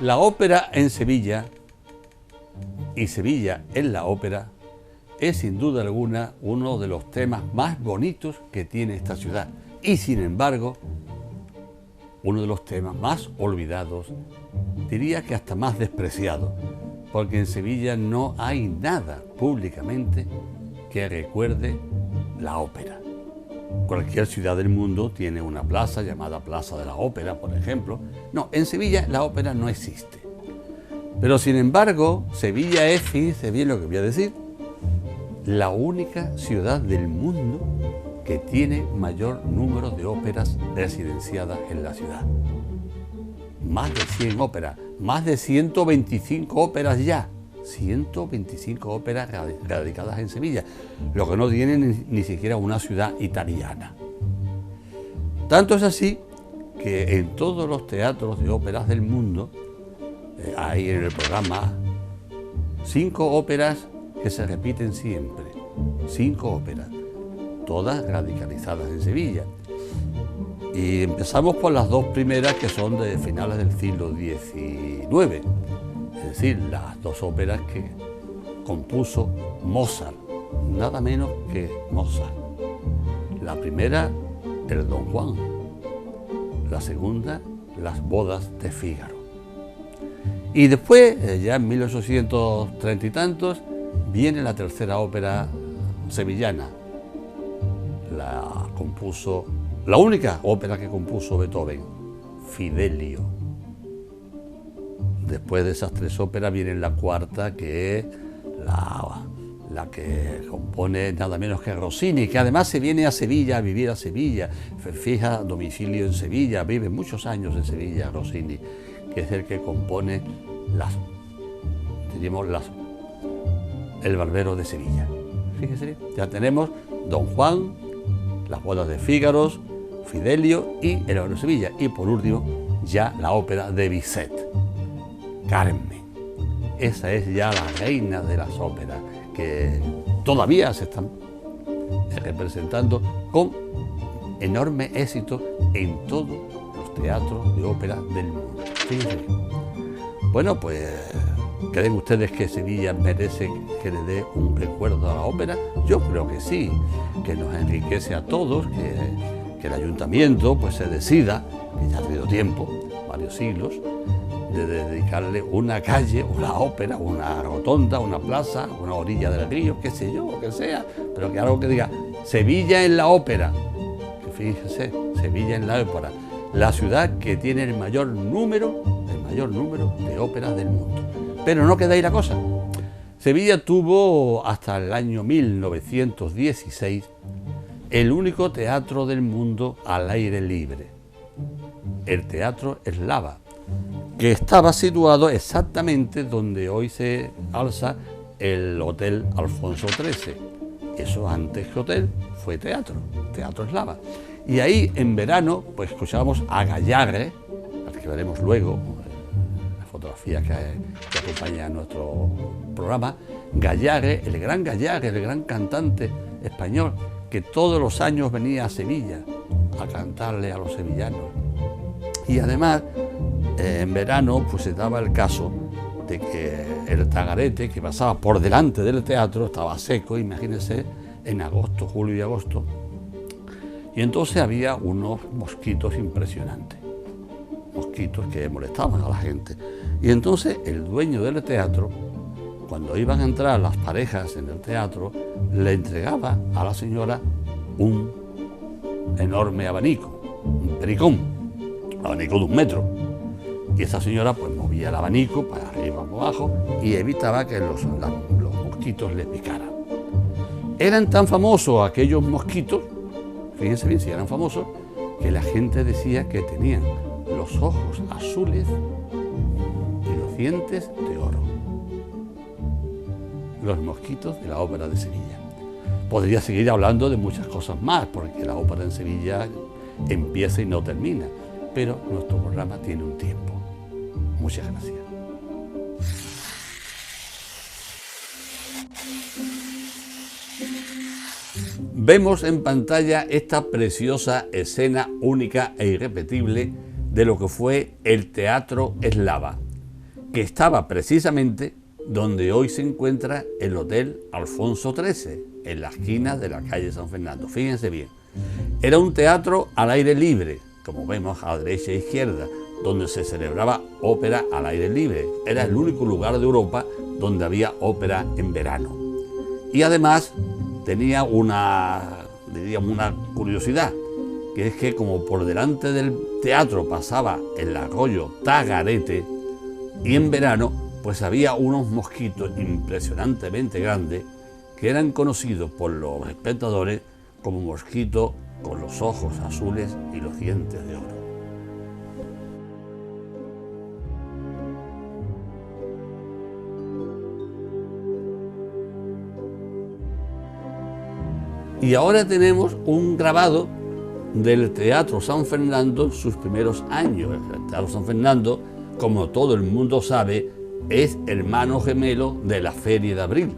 La ópera en Sevilla y Sevilla en la ópera es sin duda alguna uno de los temas más bonitos que tiene esta ciudad y sin embargo uno de los temas más olvidados, diría que hasta más despreciados, porque en Sevilla no hay nada públicamente que recuerde la ópera. Cualquier ciudad del mundo tiene una plaza llamada Plaza de la Ópera, por ejemplo. No, en Sevilla la ópera no existe. Pero sin embargo, Sevilla es, fíjense bien lo que voy a decir, la única ciudad del mundo que tiene mayor número de óperas residenciadas en la ciudad. Más de 100 óperas, más de 125 óperas ya. 125 óperas radicadas en Sevilla, lo que no tiene ni siquiera una ciudad italiana. Tanto es así que en todos los teatros de óperas del mundo hay en el programa 5 óperas que se repiten siempre, 5 óperas, todas radicalizadas en Sevilla. Y empezamos por las dos primeras que son de finales del siglo XIX. Es decir, las dos óperas que compuso Mozart, nada menos que Mozart. La primera, el Don Juan. La segunda, las bodas de Fígaro. Y después, ya en 1830 y tantos, viene la tercera ópera sevillana. La compuso, la única ópera que compuso Beethoven, Fidelio. Después de esas tres óperas viene la cuarta, que es la que compone nada menos que Rossini, que además se viene a Sevilla, a vivir a Sevilla, fija domicilio en Sevilla, vive muchos años en Sevilla Rossini, que es el que compone el Barbero de Sevilla. Fíjese, ya tenemos Don Juan, las bodas de Fígaro, Fidelio y el Barbero de Sevilla. Y por último, ya la ópera de Bizet, Carmen. Esa es ya la reina de las óperas, que todavía se están representando con enorme éxito en todos los teatros de ópera del mundo. Fíjense. Bueno, pues, ¿creen ustedes que Sevilla merece que le dé un recuerdo a la ópera? Yo creo que sí, que nos enriquece a todos, que el ayuntamiento pues se decida, que ya ha tenido tiempo, varios siglos, de dedicarle una calle, una ópera, una rotonda, una plaza, una orilla del río, qué sé yo, lo que sea, pero que algo que diga Sevilla en la ópera. Que fíjense, Sevilla en la ópera, la ciudad que tiene el mayor número de óperas del mundo. Pero no queda ahí la cosa. Sevilla tuvo hasta el año 1916 el único teatro del mundo al aire libre, el Teatro Eslava, que estaba situado exactamente donde hoy se alza el Hotel Alfonso XIII. Eso antes que hotel fue teatro Eslava. Y ahí en verano pues escuchábamos a Gayarre, al que veremos luego, la fotografía que acompaña a nuestro programa. Gayarre, el gran cantante español, que todos los años venía a Sevilla a cantarle a los sevillanos. Y además, en verano pues se daba el caso de que el Tagarete, que pasaba por delante del teatro, estaba seco, imagínense, en agosto, julio y agosto. Y entonces había unos mosquitos impresionantes, mosquitos que molestaban a la gente. Y entonces el dueño del teatro, cuando iban a entrar las parejas en el teatro, le entregaba a la señora un enorme abanico, un pericón, abanico de 1 metro. Y esa señora pues movía el abanico para arriba o abajo y evitaba que los mosquitos le picaran. Eran tan famosos aquellos mosquitos, fíjense bien si eran famosos, que la gente decía que tenían los ojos azules y los dientes de oro. Los mosquitos de la ópera de Sevilla. Podría seguir hablando de muchas cosas más, porque la ópera en Sevilla empieza y no termina, pero nuestro programa tiene un tiempo. Muchas gracias. Vemos en pantalla esta preciosa escena única e irrepetible de lo que fue el Teatro Eslava. que estaba precisamente donde hoy se encuentra el Hotel Alfonso XIII, en la esquina de la calle San Fernando. Fíjense bien, era un teatro al aire libre, como vemos a derecha e izquierda, donde se celebraba ópera al aire libre. Era el único lugar de Europa donde había ópera en verano. Y además tenía diríamos, una curiosidad, que es que como por delante del teatro pasaba el arroyo Tagarete, y en verano pues había unos mosquitos impresionantemente grandes que eran conocidos por los espectadores como mosquitos con los ojos azules y los dientes de oro. Y ahora tenemos un grabado del Teatro San Fernando, sus primeros años. El Teatro San Fernando, como todo el mundo sabe, es hermano gemelo de la Feria de Abril.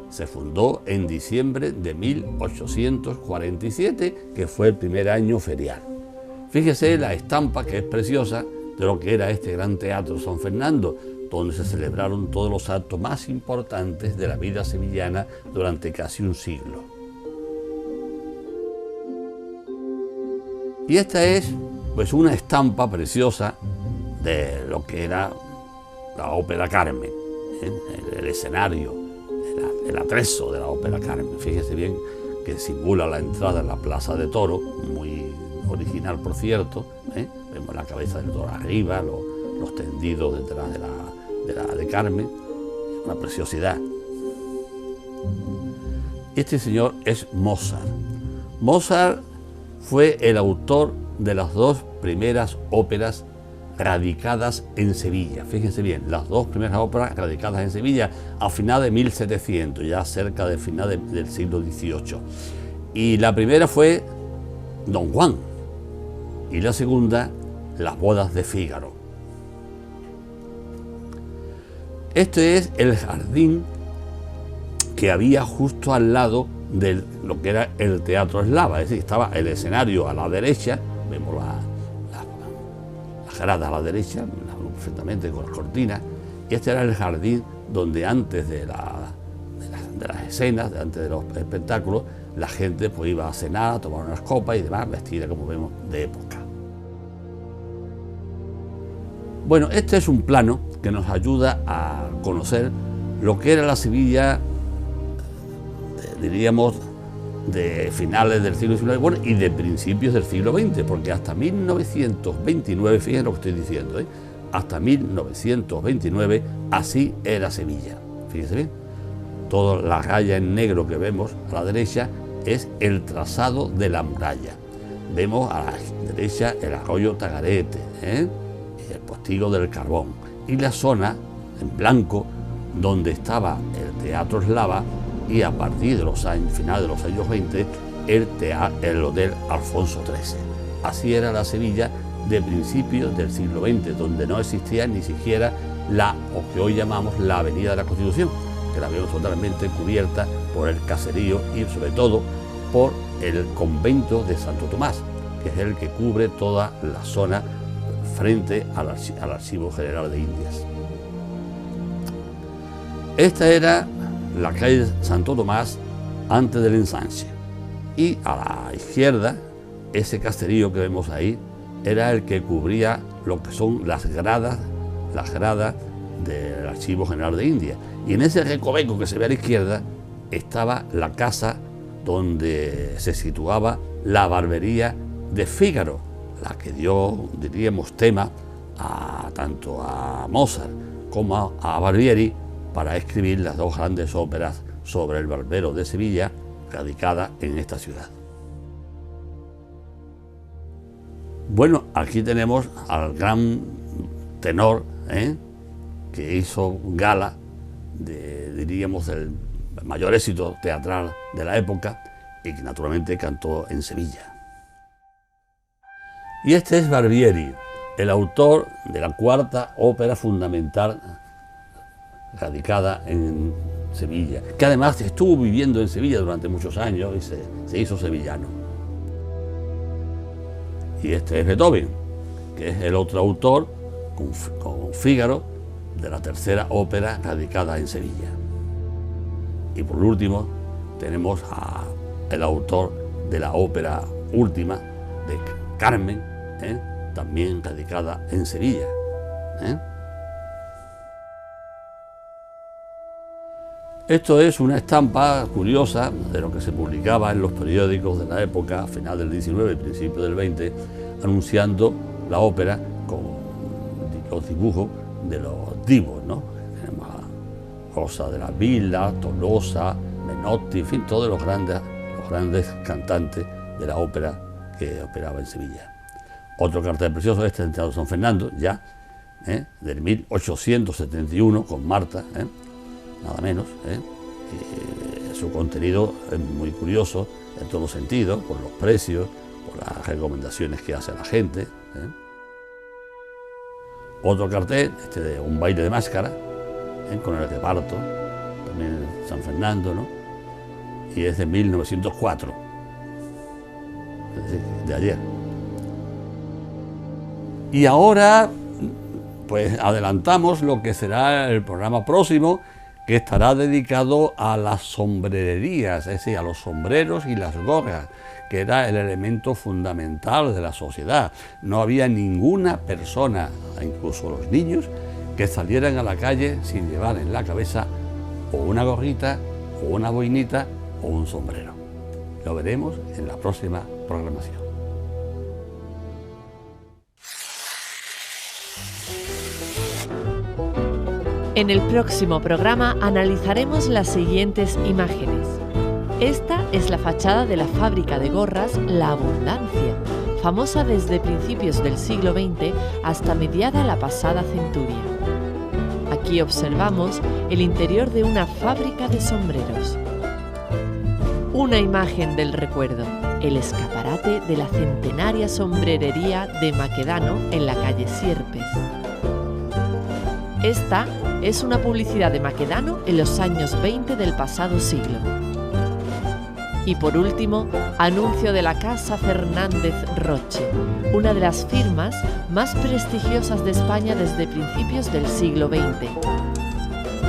Se fundó en diciembre de 1847, que fue el primer año ferial. Fíjese la estampa, que es preciosa, de lo que era este gran Teatro San Fernando, donde se celebraron todos los actos más importantes de la vida sevillana durante casi un siglo. Y esta es pues una estampa preciosa de lo que era la Ópera Carmen, el escenario, el atrezo de la Ópera Carmen. Fíjese bien que simula la entrada en la Plaza de Toro, muy original por cierto, vemos la cabeza del toro arriba, los tendidos detrás de Carmen, una preciosidad. Este señor es Mozart. Mozart fue el autor de las dos primeras óperas radicadas en Sevilla. Fíjense bien, las dos primeras óperas radicadas en Sevilla a final de 1700, ya cerca del final del siglo XVIII. Y la primera fue Don Juan y la segunda, Las bodas de Fígaro. Este es el jardín que había justo al lado de lo que era el Teatro Eslava, es decir, estaba el escenario a la derecha, vemos las gradas a la derecha, las vemos perfectamente con las cortinas, y este era el jardín donde antes de las escenas, antes de los espectáculos, la gente pues iba a cenar, a tomar unas copas y demás, vestida como vemos de época. Bueno, este es un plano que nos ayuda a conocer lo que era la Sevilla, diríamos, de finales del siglo XIX, bueno, y de principios del siglo XX, porque hasta 1929, fíjense lo que estoy diciendo, hasta 1929 así era Sevilla. Fíjense bien, toda la raya en negro que vemos a la derecha es el trazado de la muralla. Vemos a la derecha el arroyo Tagarete, y el postigo del Carbón, y la zona en blanco donde estaba el Teatro Eslava, y a partir de los años, finales de los años 20, el Hotel Alfonso XIII. Así era la Sevilla de principios del siglo XX, donde no existía ni siquiera o que hoy llamamos la Avenida de la Constitución, que la vemos totalmente cubierta por el caserío y sobre todo por el convento de Santo Tomás, que es el que cubre toda la zona frente al Archivo General de Indias. Esta era la calle Santo Tomás antes del ensanche, y a la izquierda ese caserío que vemos ahí era el que cubría lo que son las gradas del Archivo General de Indias, y en ese recoveco que se ve a la izquierda estaba la casa donde se situaba la barbería de Fígaro, la que dio, diríamos, tema tanto a Mozart como a Barbieri para escribir las dos grandes óperas sobre el barbero de Sevilla, radicada en esta ciudad. Bueno, aquí tenemos al gran tenor, que hizo gala diríamos, del mayor éxito teatral de la época y que naturalmente cantó en Sevilla. Y este es Barbieri, el autor de la cuarta ópera fundamental radicada en Sevilla, que además estuvo viviendo en Sevilla durante muchos años y se hizo sevillano. Y este es Beethoven, que es el otro autor, con Fígaro, de la tercera ópera radicada en Sevilla. Y por último, tenemos al autor de la ópera última, de Carmen, también radicada en Sevilla. Esto es una estampa curiosa de lo que se publicaba en los periódicos de la época, final del 19 y principio del 20, anunciando la ópera con los dibujos de los divos, ¿no? Tenemos a Rosa de la Villa, Tolosa, Menotti, en fin, todos los grandes cantantes de la ópera que operaba en Sevilla. Otro cartel precioso, este de San Fernando, ya, del 1871, con Marta, nada menos. Su contenido es muy curioso en todos los sentidos, por los precios, por las recomendaciones que hace a la gente. Otro cartel, este de Un baile de máscara, con el reparto, también en San Fernando, ¿no? Y es de 1904, es decir, de ayer. Y ahora, pues adelantamos lo que será el programa próximo, que estará dedicado a las sombrererías, es decir, a los sombreros y las gorras, que era el elemento fundamental de la sociedad. No había ninguna persona, incluso los niños, que salieran a la calle sin llevar en la cabeza o una gorrita, o una boinita, o un sombrero. Lo veremos en la próxima programación. En el próximo programa analizaremos las siguientes imágenes. Esta es la fachada de la fábrica de gorras La Abundancia, famosa desde principios del siglo XX hasta mediada la pasada centuria. Aquí observamos el interior de una fábrica de sombreros. Una imagen del recuerdo, el escaparate de la centenaria sombrerería de Maquedano en la calle Sierpes. Esta es una publicidad de Maquedano en los años 20 del pasado siglo. Y por último, anuncio de la Casa Fernández Roche, una de las firmas más prestigiosas de España desde principios del siglo XX.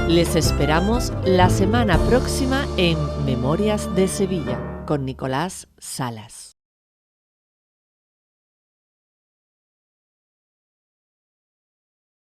Les esperamos la semana próxima en Memorias de Sevilla, con Nicolás Salas.